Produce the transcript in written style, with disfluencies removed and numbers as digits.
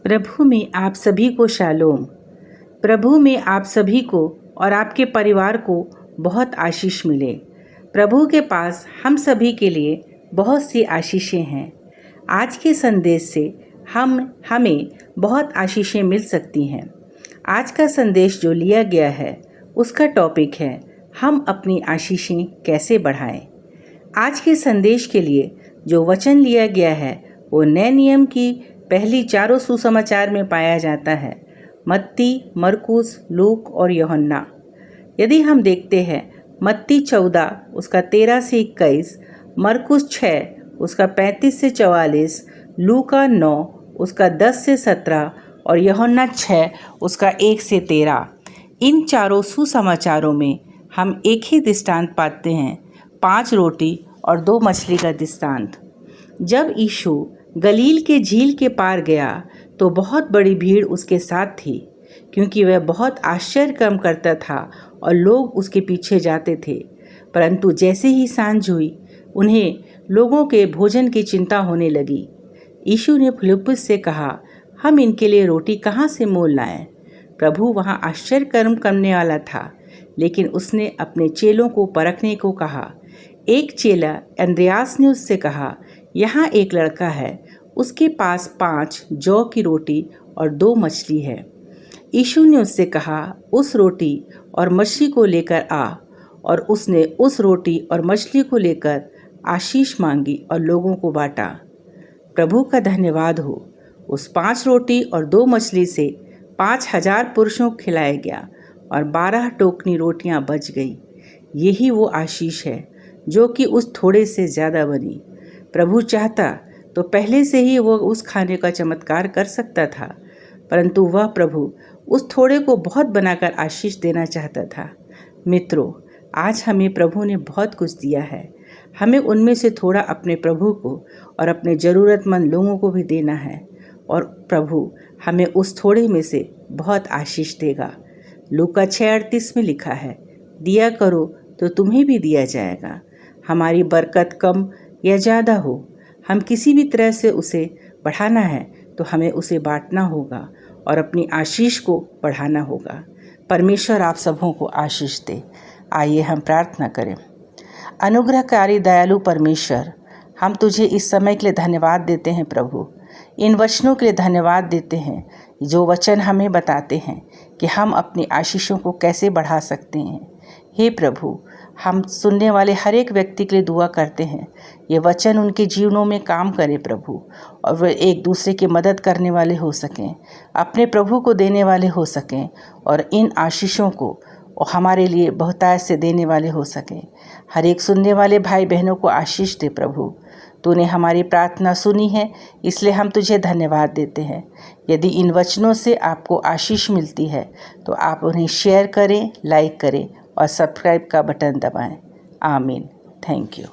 प्रभु में आप सभी को शालोम। प्रभु में आप सभी को और आपके परिवार को बहुत आशीष मिले। प्रभु के पास हम सभी के लिए बहुत सी आशीषें हैं। आज के संदेश से हमें बहुत आशीषें मिल सकती हैं। आज का संदेश जो लिया गया है उसका टॉपिक है हम अपनी आशीषें कैसे बढ़ाएं। आज के संदेश के लिए जो वचन लिया गया है वो नए नियम की पहली चारों सुसमाचार में पाया जाता है, मत्ती, मरकुस, लूक और यूहन्ना। यदि हम देखते हैं मत्ती 14 उसका 13 से 21, मरकुस 6 उसका 35 से 44, लूका 9 उसका 10 से 17 और यूहन्ना 6 उसका 1 से 13। इन चारों सुसमाचारों में हम एक ही दृष्टांत पाते हैं, 5 रोटी और 2 मछली का दृष्टांत। जब यीशु गलील के झील के पार गया तो बहुत बड़ी भीड़ उसके साथ थी, क्योंकि वह बहुत आश्चर्य काम करता था और लोग उसके पीछे जाते थे। परंतु जैसे ही सांझ हुई उन्हें लोगों के भोजन की चिंता होने लगी। यीशु ने फिलिप्पुस से कहा, हम इनके लिए रोटी कहाँ से मोल लाएं? प्रभु वहाँ आश्चर्य कर्म करने वाला था, लेकिन उसने अपने चेलों को परखने को कहा। एक चेला अंद्रयास ने उससे कहा, यहाँ एक लड़का है, उसके पास 5 जौ की रोटी और 2 मछली है। यीशु ने उससे कहा, उस रोटी और मछली को लेकर आ। और उसने उस रोटी और मछली को लेकर आशीष मांगी और लोगों को बांटा। प्रभु का धन्यवाद हो। उस 5 रोटी और 2 मछली से 5000 पुरुषों को खिलाया गया और 12 टोकनी रोटियां बच गई। यही वो आशीष है जो कि उस थोड़े से ज़्यादा बनी। प्रभु चाहता तो पहले से ही वो उस खाने का चमत्कार कर सकता था, परंतु वह प्रभु उस थोड़े को बहुत बनाकर आशीष देना चाहता था। मित्रों, आज हमें प्रभु ने बहुत कुछ दिया है। हमें उनमें से थोड़ा अपने प्रभु को और अपने ज़रूरतमंद लोगों को भी देना है, और प्रभु हमें उस थोड़े में से बहुत आशीष देगा। लूका 6:38 में लिखा है, दिया करो तो तुम्हें भी दिया जाएगा। हमारी बरकत कम या ज़्यादा हो, हम किसी भी तरह से उसे बढ़ाना है तो हमें उसे बांटना होगा और अपनी आशीष को बढ़ाना होगा। परमेश्वर आप सबों को आशीष दे। आइए हम प्रार्थना करें। अनुग्रहकारी दयालु परमेश्वर, हम तुझे इस समय के लिए धन्यवाद देते हैं प्रभु। इन वचनों के लिए धन्यवाद देते हैं जो वचन हमें बताते हैं कि हम अपनी आशीषों को कैसे बढ़ा सकते हैं। हे प्रभु, हम सुनने वाले हर एक व्यक्ति के लिए दुआ करते हैं, ये वचन उनके जीवनों में काम करे प्रभु, और वे एक दूसरे की मदद करने वाले हो सकें, अपने प्रभु को देने वाले हो सकें, और इन आशीषों को हमारे लिए बहुतायत से देने वाले हो सकें। हर एक सुनने वाले भाई बहनों को आशीष दे प्रभु। तूने हमारी प्रार्थना सुनी है, इसलिए हम तुझे धन्यवाद देते हैं। यदि इन वचनों से आपको आशीष मिलती है तो आप उन्हें शेयर करें, लाइक करें और सब्सक्राइब का बटन दबाएं। आमीन। Thank you.